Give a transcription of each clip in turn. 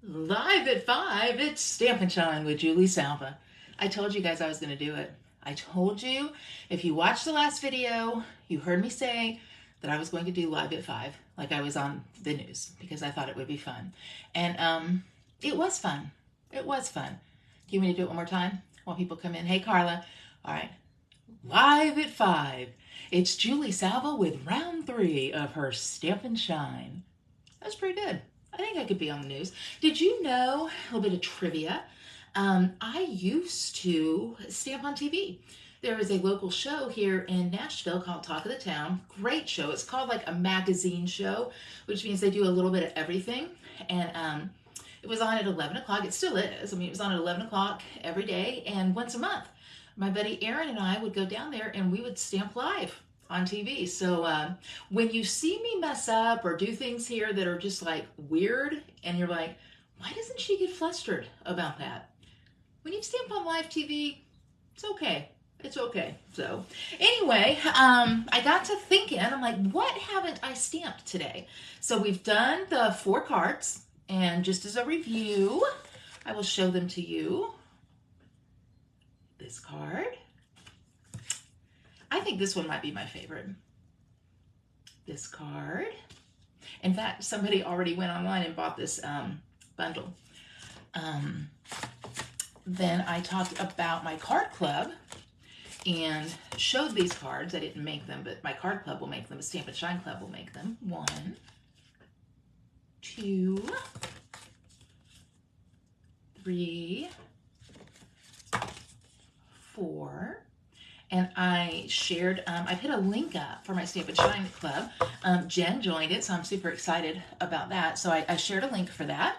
Live at 5, it's Stampin' Shine with Julie Salva. I told you guys I was going to do it. I told you, if you watched the last video, you heard me say that I was going to do Live at 5, like I was on the news, because I thought it would be fun. And it was fun. It was fun. Do you want me to do it one more time while people come in? Hey, Carla. All right. Live at 5, it's Julie Salva with round 3 of her Stampin' Shine. That's pretty good. I think I could be on the news. Did you know, a little bit of trivia, I used to stamp on TV. There is a local show here in Nashville called Talk of the Town. Great show. It's called like a magazine show, which means they do a little bit of everything. And it was on at 11 o'clock. It still is. I mean, it was on at 11 o'clock every day and once a month. My buddy Aaron and I would go down there and we would stamp live on TV. So when you see me mess up or do things here that are just like weird and you're like, why doesn't she get flustered about that? When you stamp on live TV, it's okay. It's okay. So anyway, I got to thinking, I'm like, what haven't I stamped today? So we've done the 4 cards, and just as a review, I will show them to you. This card. I think this one might be my favorite. This card. In fact, somebody already went online and bought this bundle. Then I talked about my card club and showed these cards. I didn't make them, but my card club will make them. A Stampin' Shine Club will make them. 1, 2, 3, 4. And I shared, I put a link up for my Stampin' Shine Club. Jen joined it, so I'm super excited about that. So I shared a link for that.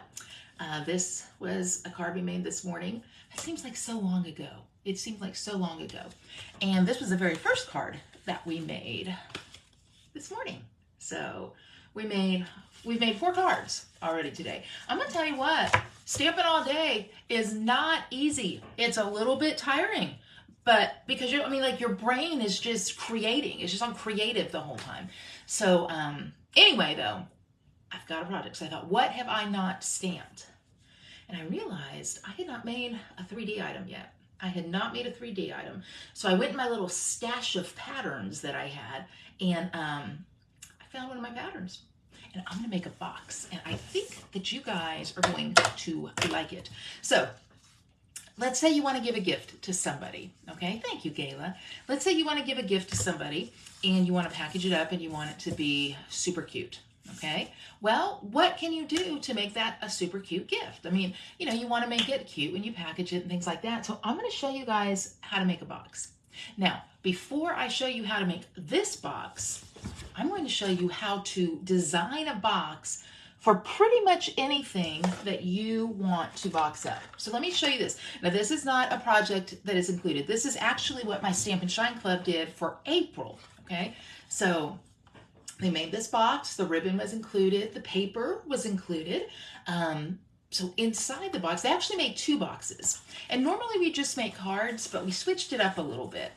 This was a card we made this morning. It seems like so long ago. It seems like so long ago. And this was the very first card that we made this morning. So we've made 4 cards already today. I'm gonna tell you what, stamping all day is not easy. It's a little bit tiring. But because your brain is just creating. It's just on creative the whole time. So anyway, though, I've got a project. So I thought, what have I not stamped? And I realized I had not made a 3D item yet. I had not made a 3D item. So I went in my little stash of patterns that I had, and I found one of my patterns. And I'm going to make a box. And I think that you guys are going to like it. So let's say you want to give a gift to somebody, okay? Thank you, Gayla. Let's say you want to give a gift to somebody and you want to package it up and you want it to be super cute, okay? Well, what can you do to make that a super cute gift? I mean, you want to make it cute when you package it and things like that. So I'm going to show you guys how to make a box. Now, before I show you how to make this box, I'm going to show you how to design a box for pretty much anything that you want to box up. So let me show you this. Now, this is not a project that is included. This is actually what my Stampin' Shine Club did for April, okay? So they made this box. The ribbon was included. The paper was included. So inside the box, they actually made 2 boxes. And normally we just make cards, but we switched it up a little bit.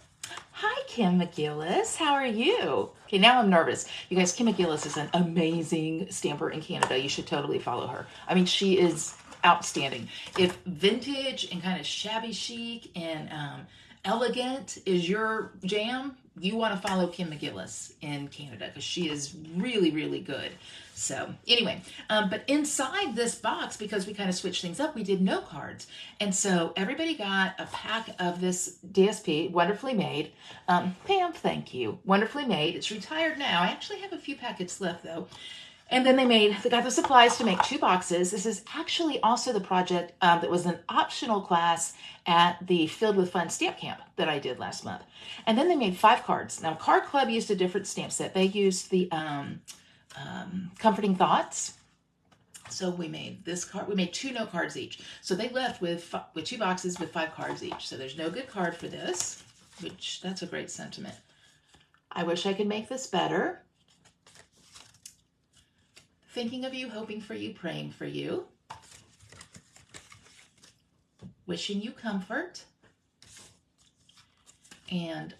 Hi, Kim McGillis. How are you? Okay, now I'm nervous. You guys, Kim McGillis is an amazing stamper in Canada. You should totally follow her. I mean, she is outstanding. If vintage and kind of shabby chic and elegant is your jam, you want to follow Kim McGillis in Canada because she is really, really good. So anyway, but inside this box, because we kind of switched things up, we did no cards. And so everybody got a pack of this DSP, wonderfully made. Pam, thank you. Wonderfully made. It's retired now. I actually have a few packets left though. And then they got the supplies to make 2 boxes. This is actually also the project that was an optional class at the Filled with Fun stamp camp that I did last month. And then they made 5 cards. Now, Card Club used a different stamp set. They used the Comforting Thoughts. So we made this card. We made 2 note cards each. So they left with 2 boxes with 5 cards each. So there's no good card for this, which that's a great sentiment. I wish I could make this better. Thinking of you, hoping for you, praying for you. Wishing you comfort. And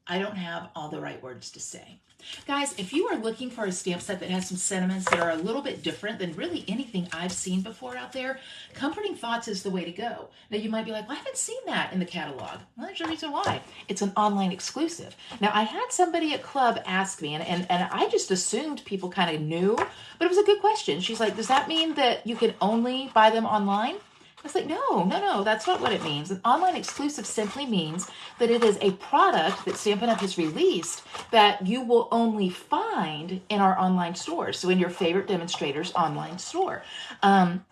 I don't have all the right words to say. Guys, if you are looking for a stamp set that has some sentiments that are a little bit different than really anything I've seen before out there, Comforting Thoughts is the way to go. Now you might be like, well, I haven't seen that in the catalog. Well, there's a reason why. It's an online exclusive. Now I had somebody at club ask me, and I just assumed people kind of knew, but it was a good question. She's like, does that mean that you can only buy them online? I was like, no, that's not what it means. An online exclusive simply means that it is a product that Stampin' Up! Has released that you will only find in our online store. So in your favorite demonstrator's online store. And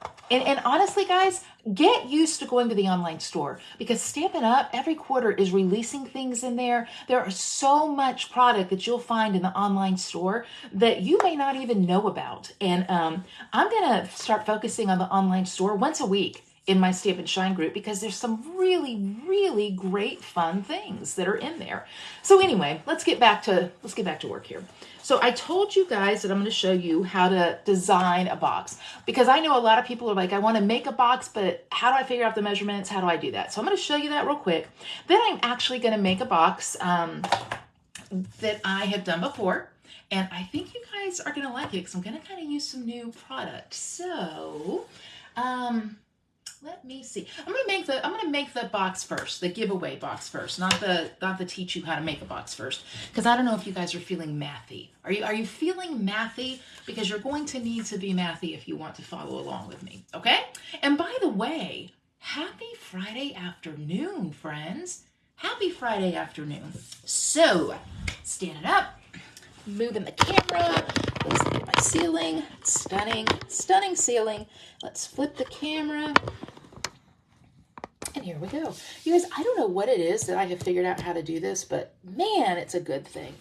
honestly, guys, get used to going to the online store because Stampin' Up! Every quarter is releasing things in there. There is so much product that you'll find in the online store that you may not even know about. And I'm going to start focusing on the online store once a week in my Stamp & Shine group because there's some really, really great fun things that are in there. So anyway, let's get back to work here. So I told you guys that I'm going to show you how to design a box because I know a lot of people are like, I want to make a box, but how do I figure out the measurements? How do I do that? So I'm going to show you that real quick. Then I'm actually going to make a box that I have done before. And I think you guys are going to like it because I'm going to kind of use some new product. So, let me see. I'm gonna make the box first, the giveaway box first, not the teach you how to make a box first, because I don't know if you guys are feeling mathy. Are you feeling mathy? Because you're going to need to be mathy if you want to follow along with me. Okay? And by the way, happy Friday afternoon, friends. Happy Friday afternoon. So, standing up, moving the camera. Let's look at my ceiling. Stunning, stunning ceiling. Let's flip the camera. And here we go. You guys, I don't know what it is that I have figured out how to do this, but man, it's a good thing.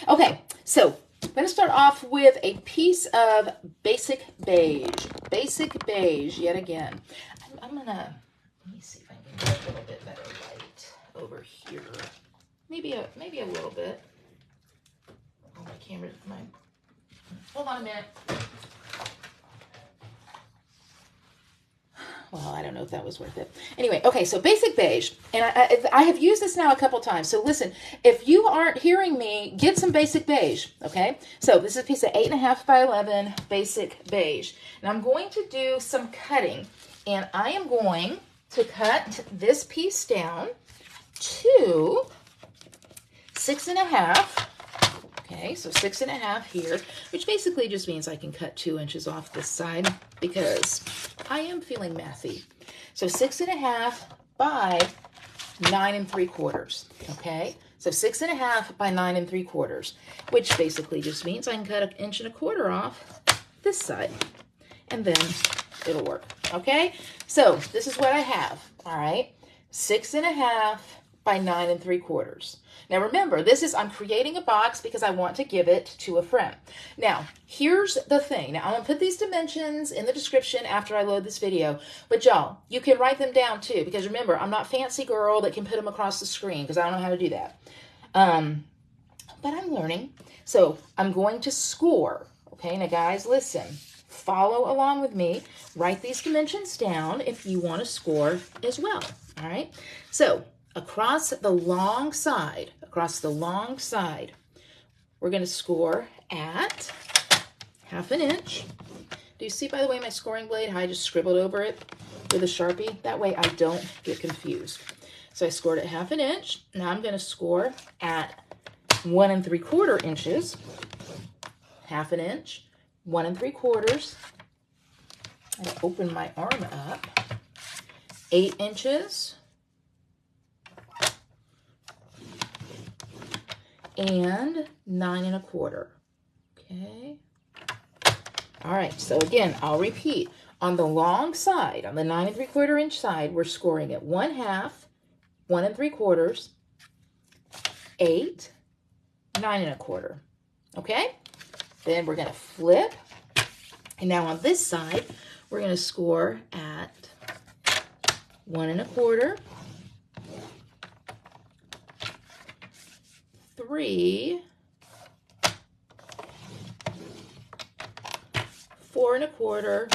Okay, so I'm going to start off with a piece of basic beige. Basic beige, yet again. I'm going to, let me see if I can get a little bit better light over here. Maybe a little bit. Oh, my camera, hold on a minute. Well, I don't know if that was worth it. Anyway, okay, so basic beige. And I have used this now a couple times. So listen, if you aren't hearing me, get some basic beige, okay? So this is a piece of 8.5 by 11 basic beige. And I'm going to do some cutting. And I am going to cut this piece down to 6.5. Okay, so 6.5 here, which basically just means I can cut 2 inches off this side because I am feeling mathy. So 6.5 by 9 3/4. Okay, so 6.5 by 9 3/4, which basically just means I can cut 1.25 inches off this side, and then it'll work. Okay, so this is what I have. All right, 6.5 by 9 3/4. Now remember, I'm creating a box because I want to give it to a friend. Now, here's the thing. Now, I'm going to put these dimensions in the description after I load this video. But y'all, you can write them down too. Because remember, I'm not fancy girl that can put them across the screen because I don't know how to do that. But I'm learning. So, I'm going to score. Okay, now guys, listen. Follow along with me. Write these dimensions down if you want to score as well. All right? So, across the long side, we're going to score at 1/2 inch. Do you see, by the way, my scoring blade, how I just scribbled over it with a Sharpie? That way I don't get confused. So I scored at 1/2 inch. Now I'm going to score at 1 3/4 inches, 1/2 inch, 1 3/4. I'm going to open my arm up, 8 inches, and 9 1/4. Okay. All right. So again, I'll repeat. On the long side, on the 9 3/4 inch side, we're scoring at 1/2, 1 3/4, 8, 9 1/4. Okay. Then we're going to flip. And now on this side, we're going to score at 1 1/4, 3, 4 1/4,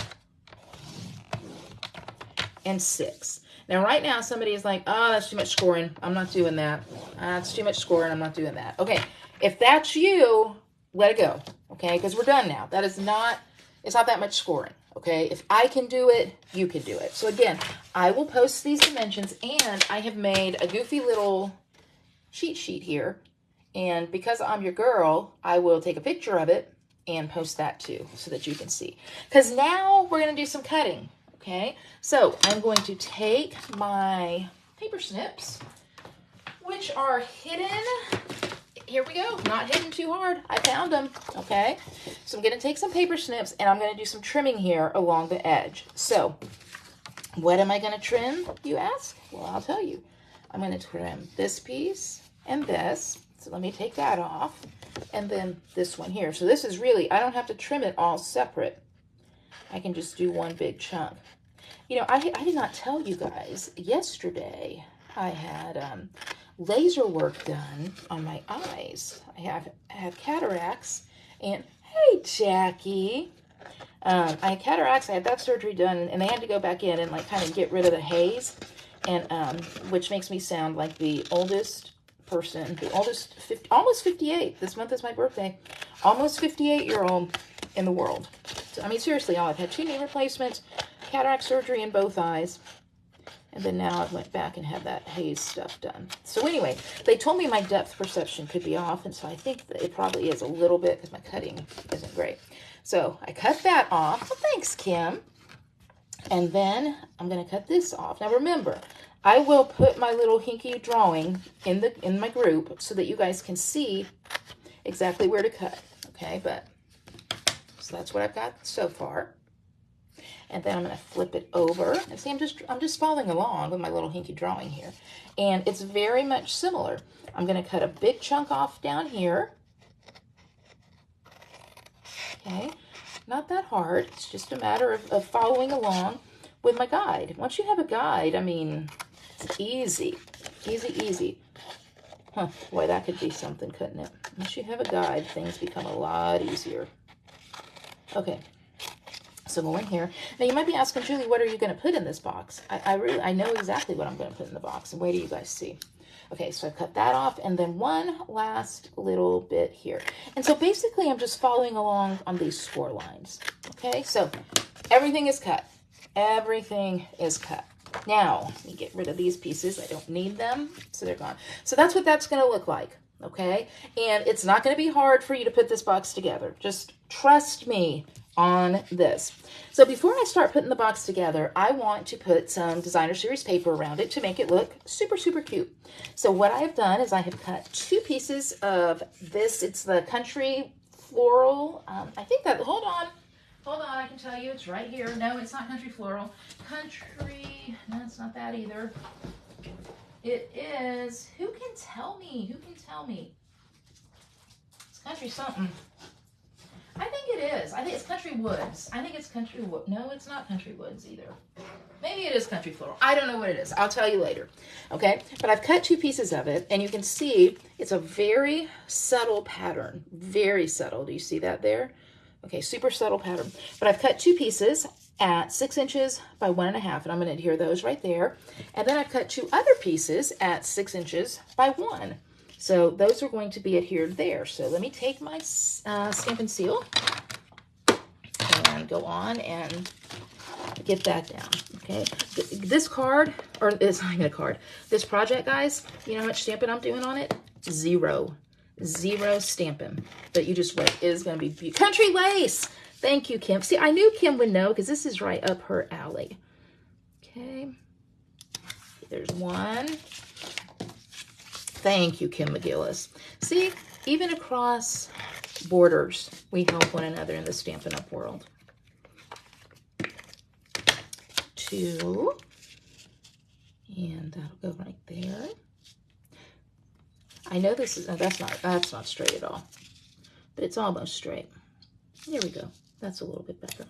and 6. Now, right now, somebody is like, oh, that's too much scoring. I'm not doing that. That's too much scoring. I'm not doing that. Okay, if that's you, let it go, okay? Because we're done now. That is not, it's not that much scoring, okay? If I can do it, you can do it. So again, I will post these dimensions, and I have made a goofy little cheat sheet here. And because I'm your girl, I will take a picture of it and post that too, so that you can see. Because now we're going to do some cutting, okay? So I'm going to take my paper snips, which are hidden. Here we go. Not hidden too hard. I found them, okay? So I'm going to take some paper snips, and I'm going to do some trimming here along the edge. So what am I going to trim, you ask? Well, I'll tell you. I'm going to trim this piece and this. So let me take that off. And then this one here. So this is really, I don't have to trim it all separate. I can just do one big chunk. You know, I did not tell you guys, yesterday I had laser work done on my eyes. I have cataracts, and hey, Jackie. I had cataracts, I had that surgery done, and they had to go back in and like kind of get rid of the haze, and which makes me sound like the oldest person, the oldest, almost 58. This month is my birthday. Almost 58-year-old in the world. So, I mean, seriously, I've had 2 knee replacements, cataract surgery in both eyes, and then now I went back and had that haze stuff done. So anyway, they told me my depth perception could be off, and so I think that it probably is a little bit because my cutting isn't great. So I cut that off. Well, thanks, Kim. And then I'm going to cut this off. Now remember, I will put my little hinky drawing in my group so that you guys can see exactly where to cut. Okay, so that's what I've got so far. And then I'm going to flip it over. And see, I'm just following along with my little hinky drawing here. And it's very much similar. I'm going to cut a big chunk off down here. Okay, not that hard. It's just a matter of following along with my guide. Once you have a guide, I mean, it's easy. Easy, easy. Huh, boy, that could be something, couldn't it? Once you have a guide, things become a lot easier. Okay. So go in here. Now you might be asking, Julie, what are you going to put in this box? I know exactly what I'm going to put in the box. And wait till you guys see. Okay, so I cut that off, and then one last little bit here. And so basically I'm just following along on these score lines. Okay, so everything is cut. Everything is cut. Now, let me get rid of these pieces. I don't need them, so they're gone. So that's what that's going to look like. Okay, and it's not going to be hard for you to put this box together. Just trust me on this. So before I start putting the box together, I want to put some designer series paper around it to make it look super, super cute. So what I have done is I have cut 2 pieces of this. It's the Country Floral. I think that, hold on, I can tell you it's right here. No, it's not Country Floral. Country, no, it's not that either. It is, who can tell me? Who can tell me? It's Country something. I think it is. I think it's Country Woods. I think it's Country Woods. No, it's not Country Woods either. Maybe it is Country Floral. I don't know what it is. I'll tell you later. Okay? But I've cut 2 pieces of it, and you can see it's a very subtle pattern. Very subtle. Do you see that there? Okay, super subtle pattern. But I've cut 2 pieces at 6 inches by 1.5, and I'm going to adhere those right there. And then I've cut 2 other pieces at 6 inches by 1. So those are going to be adhered there. So let me take my Stampin' Seal and go on and get that down. Okay, this card, or it's not even a card, this project, guys, you know how much Stampin' I'm doing on it? 0 Stampin'. But you just wait. It is going to be beautiful. Country Lace! Thank you, Kim. See, I knew Kim would know because this is right up her alley. Okay, there's one. Thank you, Kim McGillis. See, even across borders, we help one another in the Stampin' Up! World. 2, and that'll go right there. I know this is, that's not straight at all, but it's almost straight. There we go. That's a little bit better.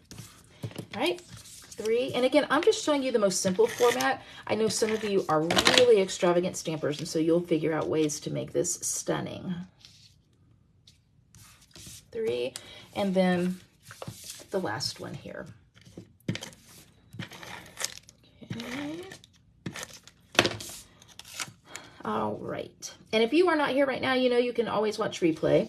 All right. 3, and again, I'm just showing you the most simple format. I know some of you are really extravagant stampers, and so you'll figure out ways to make this stunning. 3, and then the last one here. Okay. All right. And if you are not here right now, you know you can always watch replay.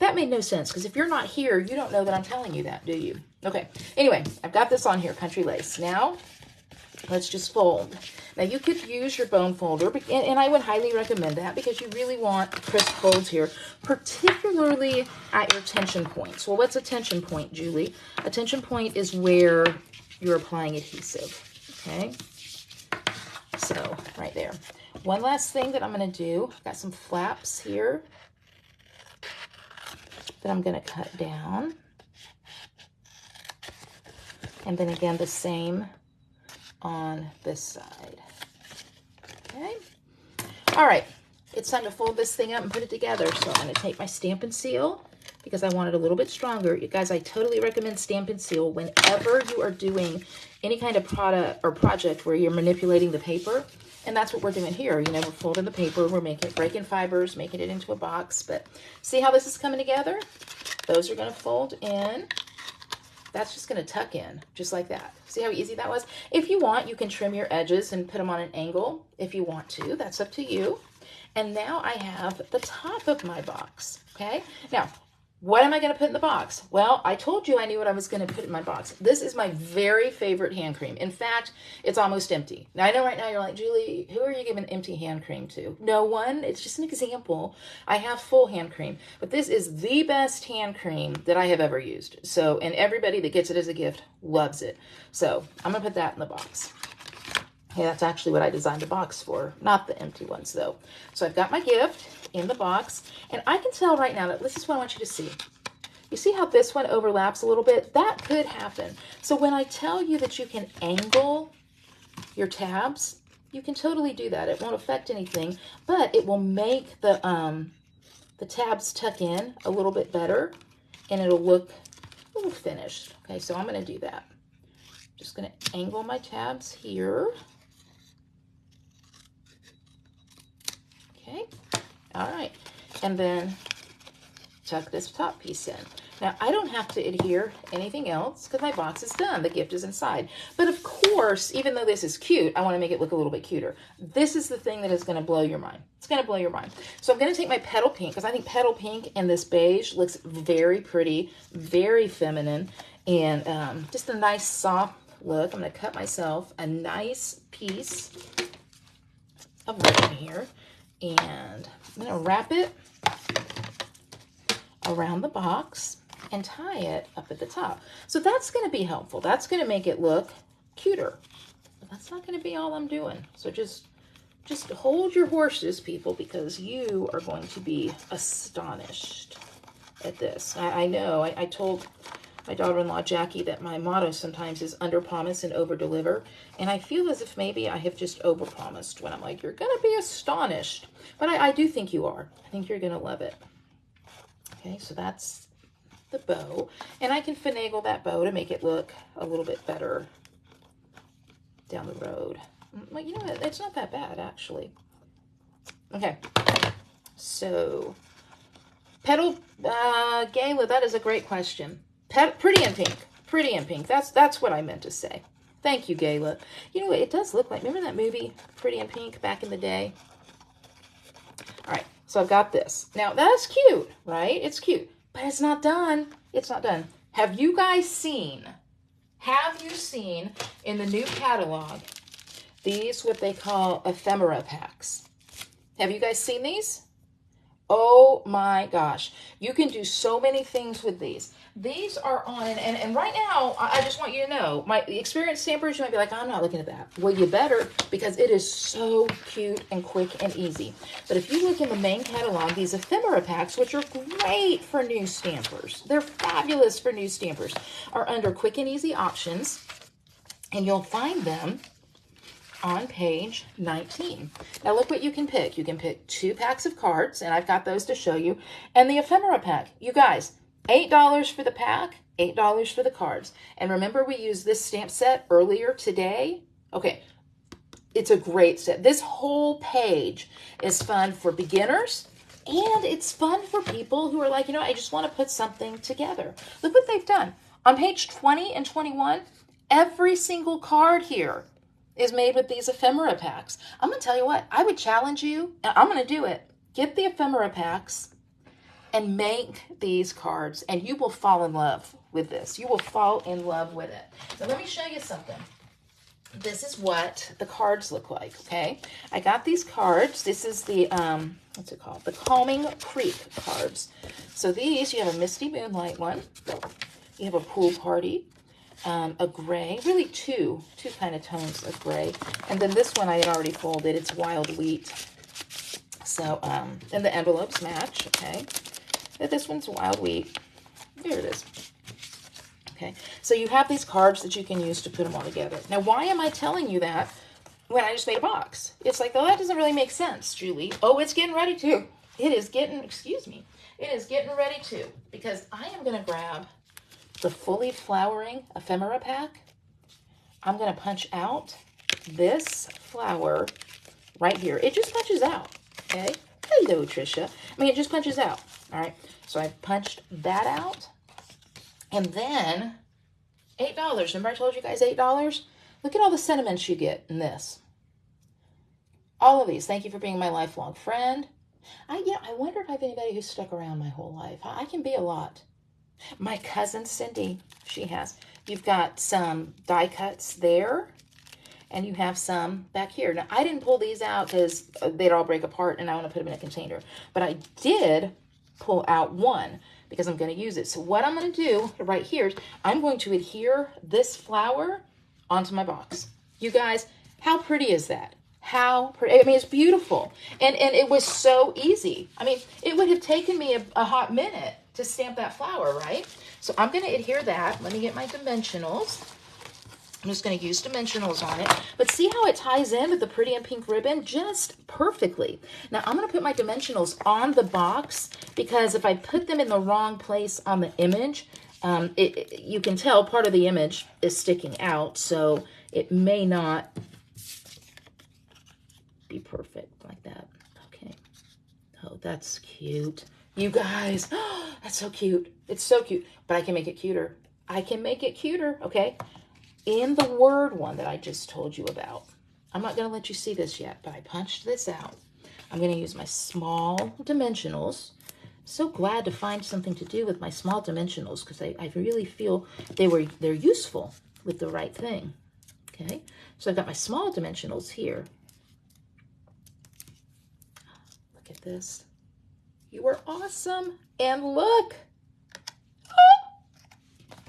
That made no sense, because if you're not here, you don't know that I'm telling you that, do you? Okay, anyway, I've got this on here, country lace. Now, let's just fold. Now, you could use your bone folder, and I would highly recommend that, because you really want crisp folds here, particularly at your tension points. Well, what's a tension point, Julie? A tension point is where you're applying adhesive, okay? So, right there. One last thing that I'm going to do, I've got some flaps here that I'm going to cut down. And then again, the same on this side. Okay. All right. It's time to fold this thing up and put it together. So I'm going to take my Stampin' Seal, because I want it a little bit stronger. You guys, I totally recommend Stampin' Seal whenever you are doing any kind of product or project where you're manipulating the paper. And that's what we're doing here. You know, we're folding the paper, we're breaking fibers, making it into a box. But see how this is coming together? Those are going to fold in. That's just going to tuck in, just like that. See how easy that was? If you want, you can trim your edges and put them on an angle if you want to. That's up to you. And now I have the top of my box, okay? Now, what am I going to put in the box? Well, I told you I knew what I was going to put in my box. This is my very favorite hand cream. In fact, it's almost empty. Now, I know right now you're like, Julie, who are you giving empty hand cream to? No one. It's just an example. I have full hand cream, but this is the best hand cream that I have ever used. So, and everybody that gets it as a gift loves it. So, I'm going to put that in the box. Hey, that's actually what I designed the box for, not the empty ones, though. So I've got my gift in the box, and I can tell right now that this is what I want you to see. You see how this one overlaps a little bit? That could happen. So when I tell you that you can angle your tabs, you can totally do that. It won't affect anything, but it will make the tabs tuck in a little bit better, and it'll look a little finished. Okay, so I'm going to do that. Just going to angle my tabs here. Okay, all right, and then tuck this top piece in. Now, I don't have to adhere anything else because my box is done. The gift is inside. But of course, even though this is cute, I want to make it look a little bit cuter. This is the thing that is going to blow your mind. It's going to blow your mind. So I'm going to take my petal pink, because I think petal pink and this beige looks very pretty, very feminine, and just a nice soft look. I'm going to cut myself a nice piece of ribbon here. And I'm going to wrap it around the box and tie it up at the top. So that's going to be helpful. That's going to make it look cuter. But that's not going to be all I'm doing. So just hold your horses, people, because you are going to be astonished at this. I know. I told my daughter-in-law, Jackie, that my motto sometimes is under-promise and over-deliver. And I feel as if maybe I have just over-promised when I'm like, you're going to be astonished. But I do think you are. I think you're going to love it. Okay, so that's the bow. And I can finagle that bow to make it look a little bit better down the road. Well, you know what? It's not that bad, actually. Okay, so petal gala, that is a great question. Pretty in pink. Pretty in pink. That's what I meant to say. Thank you, Gayla. You know what? It does look like, remember that movie, Pretty in Pink, back in the day? All right, so I've got this. Now, that's cute, right? It's cute, but it's not done. It's not done. Have you seen in the new catalog these, what they call ephemera packs? Have you guys seen these? Oh my gosh. You can do so many things with these. These are on, and right now, I just want you to know, my experienced stampers, you might be like, I'm not looking at that. Well, you better, because it is so cute and quick and easy. But if you look in the main catalog, these ephemera packs, which are great for new stampers, they're fabulous for new stampers, are under quick and easy options, and you'll find them on page 19. Now look what you can pick. You can pick 2 packs of cards, and I've got those to show you, and the ephemera pack. You guys, $8 for the pack, $8 for the cards. And remember, we used this stamp set earlier today? Okay, it's a great set. This whole page is fun for beginners, and it's fun for people who are like, you know, I just want to put something together. Look what they've done. On page 20 and 21, every single card here is made with these ephemera packs. I'm going to tell you what, I would challenge you, and I'm going to do it. Get the ephemera packs and make these cards, and you will fall in love with this. You will fall in love with it. So let me show you something. This is what the cards look like, okay? I got these cards. This is the, what's it called? The Calming Creek cards. So these, you have a Misty Moonlight one. You have a Pool Party, a gray, really two kind of tones of gray. And then this one I had already folded. It's Wild Wheat. So, and the envelopes match, okay? This one's Wild Wheat. Here it is. Okay, so you have these cards that you can use to put them all together. Now, why am I telling you that when I just made a box? It's like, oh, that doesn't really make sense, Julie. Oh, it's getting ready to. It is getting, excuse me, it is getting ready to, because I am going to grab the Fully Flowering Ephemera pack. I'm going to punch out this flower right here. It just punches out, okay? Hello, Tricia. I mean, it just punches out, all right? So I punched that out. And then, $8. Remember I told you guys $8? Look at all the sentiments you get in this. All of these. Thank you for being my lifelong friend. I wonder if I have anybody who's stuck around my whole life. I can be a lot. My cousin Cindy, she has. You've got some die cuts there, and you have some back here. Now, I didn't pull these out because they'd all break apart, and I want to put them in a container. But I did pull out one, because I'm going to use it. So what I'm going to do right here is I'm going to adhere this flower onto my box. You guys, how pretty is that? How pretty. I mean, it's beautiful. And it was so easy. I mean, it would have taken me a hot minute to stamp that flower, right? So I'm going to adhere that. Let me get my dimensionals. I'm just going to use dimensionals on it. But see how it ties in with the pretty and pink ribbon? Just perfectly. Now, I'm going to put my dimensionals on the box, because if I put them in the wrong place on the image, you can tell part of the image is sticking out, so it may not be perfect like that. Okay. Oh, that's cute. You guys, that's so cute. It's so cute, but I can make it cuter. I can make it cuter, okay? In the word one that I just told you about. I'm not going to let you see this yet, but I punched this out. I'm going to use my small dimensionals. So glad to find something to do with my small dimensionals, because I really feel they're useful with the right thing. Okay, so I've got my small dimensionals here. Look at this. You are awesome. And look.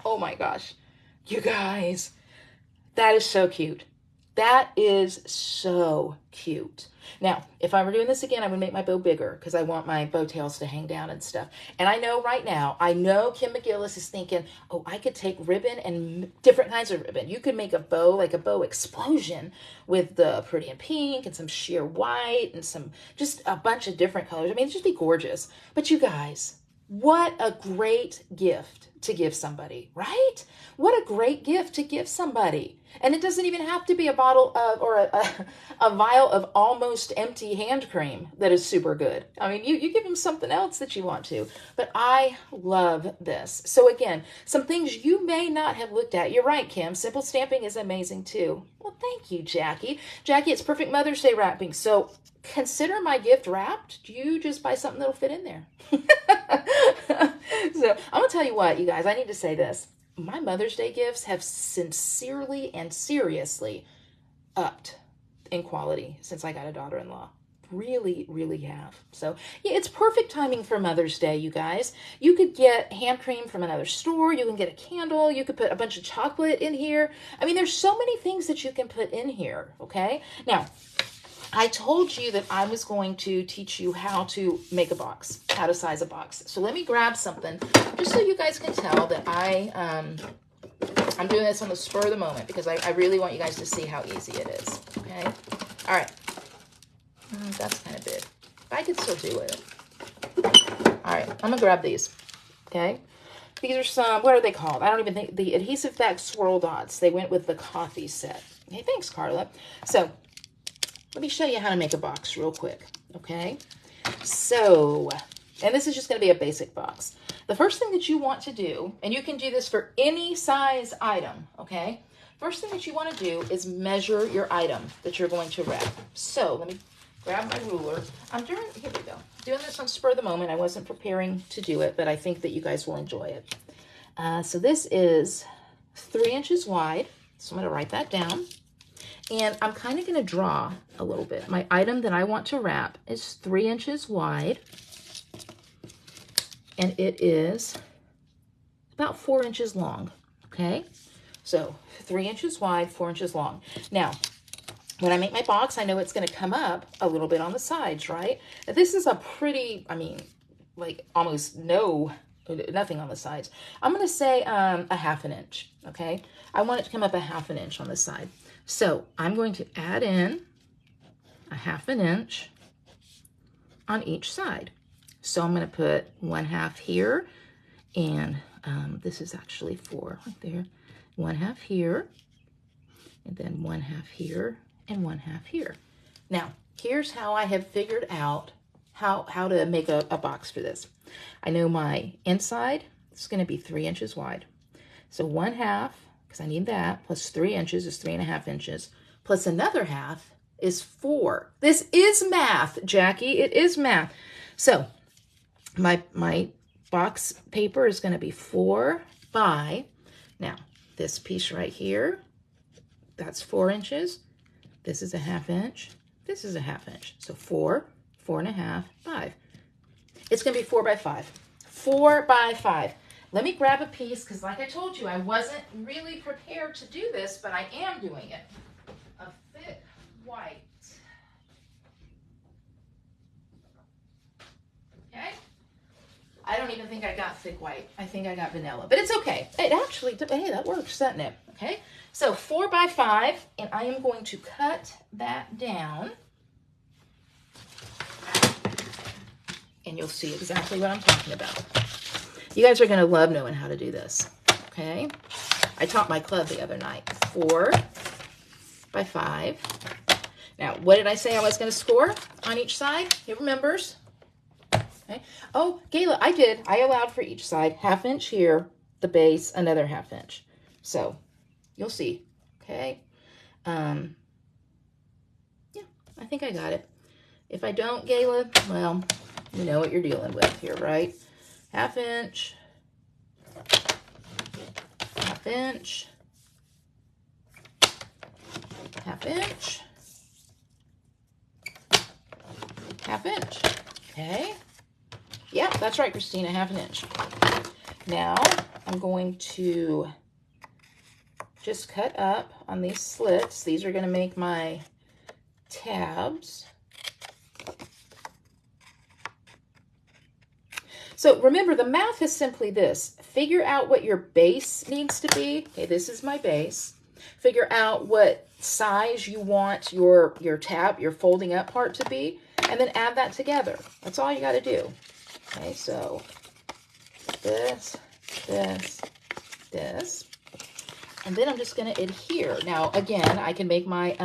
Oh my gosh. You guys. That is so cute. That is so cute. Now, if I were doing this again, I would make my bow bigger, because I want my bow tails to hang down and stuff. And I know right now, I know Kim McGillis is thinking, oh, I could take ribbon and different kinds of ribbon. You could make a bow, like a bow explosion, with the pretty and pink and some sheer white and some, just a bunch of different colors. I mean, it'd just be gorgeous. But you guys, what a great gift to give somebody, right? What a great gift to give somebody. And it doesn't even have to be a bottle of, or a vial of almost empty hand cream that is super good. I mean, you give them something else that you want to. But I love this. So again, some things you may not have looked at. You're right, Kim. Simple stamping is amazing too. Well, thank you, Jackie. Jackie, it's perfect Mother's Day wrapping. So consider my gift wrapped. You just buy something that'll fit in there. So I'm going to tell you what, you guys, I need to say this. My Mother's Day gifts have sincerely and seriously upped in quality since I got a daughter-in-law. Really, really have. So, yeah, it's perfect timing for Mother's Day, you guys. You could get hand cream from another store. You can get a candle. You could put a bunch of chocolate in here. I mean, there's so many things that you can put in here, okay? Now, I told you that I was going to teach you how to make a box, how to size a box. So let me grab something just so you guys can tell that I'm doing this on the spur of the moment, because I really want you guys to see how easy it is, okay? All right. That's kind of big. I could still do it. All right, I'm going to grab these, okay? These are some, what are they called? I don't even think, the adhesive back swirl dots. They went with the coffee set. Hey, thanks, Carla. So let me show you how to make a box real quick, okay? So, and this is just going to be a basic box. The first thing that you want to do, and you can do this for any size item, okay? First thing that you want to do is measure your item that you're going to wrap. So let me grab my ruler. Here we go. Doing this on spur of the moment. I wasn't preparing to do it, but I think that you guys will enjoy it. So this is 3 inches wide. So I'm going to write that down. And I'm kind of going to draw a little bit. My item that I want to wrap is 3 inches wide. And it is about 4 inches long. Okay? So 3 inches wide, 4 inches long. Now, when I make my box, I know it's going to come up a little bit on the sides, right? This is a pretty, I mean, like almost nothing on the sides. I'm going to say a 1/2 inch, okay? I want it to come up a 1/2 inch on the side. So I'm going to add in a 1/2 inch on each side. So I'm going to put 1/2 here, and this is actually 4 right there. 1/2 here, and then 1/2 here, and 1/2 here. Now, here's how I have figured out how to make a box for this. I know my inside is going to be 3 inches wide. So 1/2, because I need that, plus 3 inches is 3.5 inches, plus another 1/2 is 4. This is math, Jackie. It is math. So my box paper is going to be 4 by, now this piece right here, that's 4 inches. This is a 1/2 inch. This is a 1/2 inch. So 4, 4.5, 5. It's going to be 4 by 5. 4 by 5. Let me grab a piece, because like I told you, I wasn't really prepared to do this, but I am doing it. A thick white. Okay? I don't even think I got thick white. I think I got vanilla, but it's okay. It actually, hey, that works, doesn't it? Okay? So 4 by 5, and I am going to cut that down. And you'll see exactly what I'm talking about. You guys are going to love knowing how to do this, okay? I taught my club the other night. 4 by 5. Now, what did I say I was going to score on each side? Who remembers? Okay. Oh, Gayla, I did. I allowed for each side. 1/2 inch here, the base, another 1/2 inch. So, you'll see, okay? Yeah, I think I got it. If I don't, Gayla, well, you know what you're dealing with here, right? 1/2 inch, 1/2 inch, 1/2 inch, 1/2 inch, okay? Yeah, that's right, Christina, 1/2 inch. Now, I'm going to just cut up on these slits. These are going to make my tabs. So remember, the math is simply this. Figure out what your base needs to be. Okay, this is my base. Figure out what size you want your tab, your folding up part to be, and then add that together. That's all you got to do. Okay, so this, this, this. And then I'm just going to adhere. Now, again, I can make my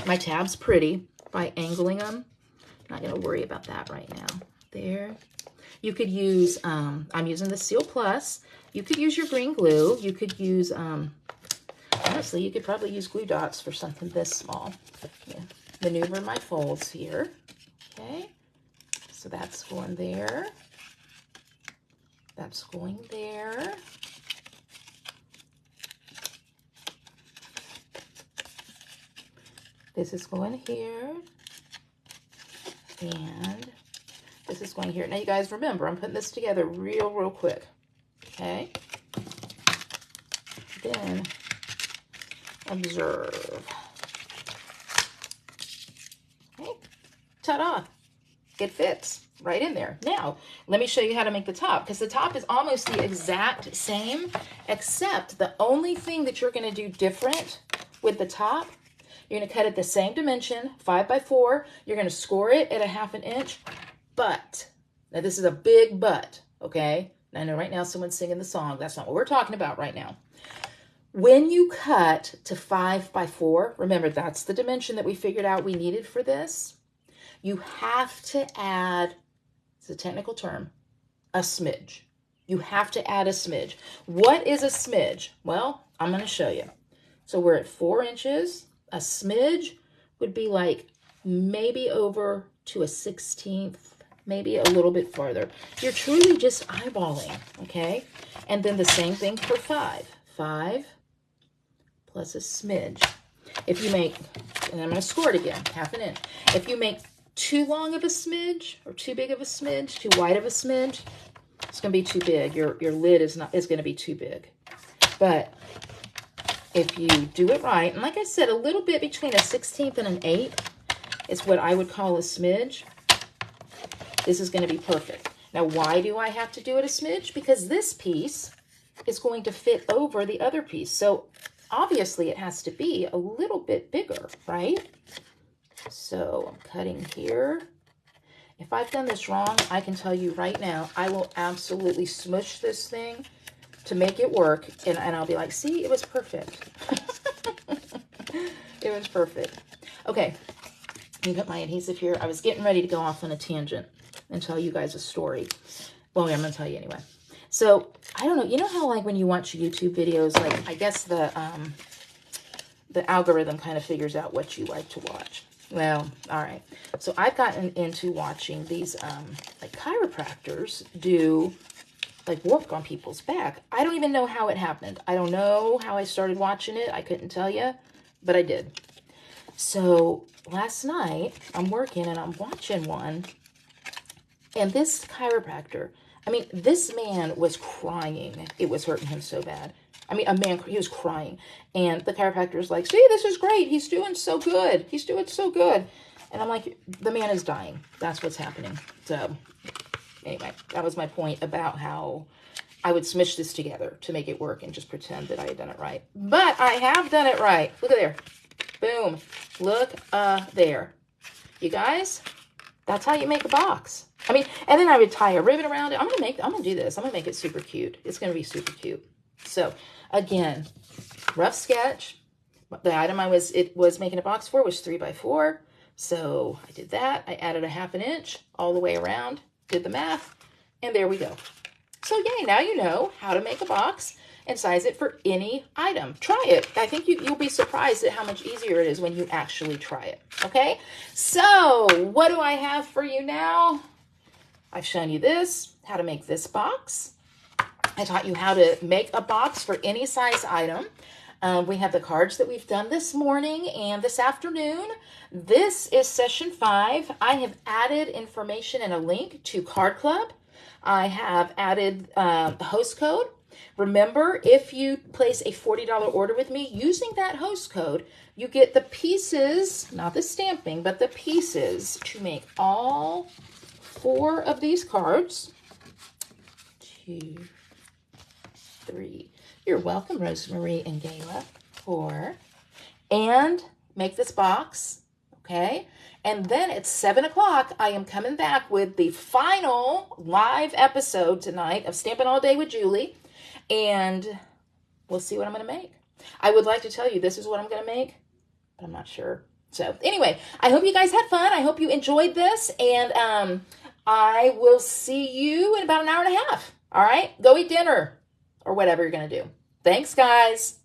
my tabs pretty by angling them. Not going to worry about that right now. There. You could use, I'm using the Seal Plus. You could use your green glue. You could use, honestly, you could probably use glue dots for something this small. Yeah. Maneuver my folds here. Okay. So that's going there. That's going there. This is going here. And this is going here. Now, you guys remember, I'm putting this together real quick. Okay? Then, observe. Okay? Ta-da! It fits right in there. Now, let me show you how to make the top, because the top is almost the exact same, except the only thing that you're going to do different with the top, you're going to cut it the same dimension, 5 by 4. You're going to score it at a 1/2 inch. But, now this is a big but, okay? I know right now someone's singing the song. That's not what we're talking about right now. When you cut to 5 by 4, remember that's the dimension that we figured out we needed for this. You have to add, it's a technical term, a smidge. You have to add a smidge. What is a smidge? Well, I'm going to show you. So we're at 4 inches. A smidge would be like maybe over to a 1/16, maybe a little bit farther. You're truly just eyeballing, okay? And then the same thing for 5. 5 plus a smidge. If you make, and I'm going to score it again, 1/2 inch. If you make too long of a smidge or too big of a smidge, too wide of a smidge, it's going to be too big. Your lid is going to be too big. But if you do it right, and like I said, a little bit between a 1/16 and an 1/8 is what I would call a smidge. This is going to be perfect. Now, why do I have to do it a smidge? Because this piece is going to fit over the other piece. So obviously it has to be a little bit bigger, right? So I'm cutting here. If I've done this wrong, I can tell you right now, I will absolutely smush this thing to make it work. And I'll be like, see, it was perfect. It was perfect. Okay, let me put my adhesive here. I was getting ready to go off on a tangent and tell you guys a story. Well, I'm going to tell you anyway. So, I don't know. You know how, like, when you watch YouTube videos, like, I guess the algorithm kind of figures out what you like to watch. Well, all right. So, I've gotten into watching these, like, chiropractors do, like, work on people's back. I don't even know how it happened. I don't know how I started watching it. I couldn't tell you, but I did. So, last night, I'm working and I'm watching one. And this chiropractor, I mean, this man was crying. It was hurting him so bad. I mean, he was crying. And the chiropractor's like, see, this is great. He's doing so good. He's doing so good. And I'm like, the man is dying. That's what's happening. So, anyway, that was my point about how I would smush this together to make it work and just pretend that I had done it right. But I have done it right. Look at there. Boom. Look there. You guys, that's how you make a box. I mean, and then I would tie a ribbon around it. I'm gonna do this. I'm gonna make it super cute. It's gonna be super cute. So again, rough sketch. The item it was making a box for was 3x4. So I did that. I added a 1/2 inch all the way around, did the math, and there we go. So yay, now you know how to make a box and size it for any item. Try it. I think you'll be surprised at how much easier it is when you actually try it. Okay? So what do I have for you now? I've shown you this, how to make this box. I taught you how to make a box for any size item. We have the cards that we've done this morning and this afternoon. This is session 5. I have added information and a link to Card Club. I have added the host code. Remember, if you place a $40 order with me using that host code, you get the pieces, not the stamping, but the pieces to make all 4 of these cards. 2, 3. You're welcome, Rosemary and Gayla. 4. And make this box, okay? And then at 7 o'clock, I am coming back with the final live episode tonight of Stampin' All Day with Julie. And we'll see what I'm going to make. I would like to tell you this is what I'm going to make, but I'm not sure. So anyway, I hope you guys had fun. I hope you enjoyed this. And I will see you in about an hour and a half. All right? Go eat dinner or whatever you're going to do. Thanks, guys.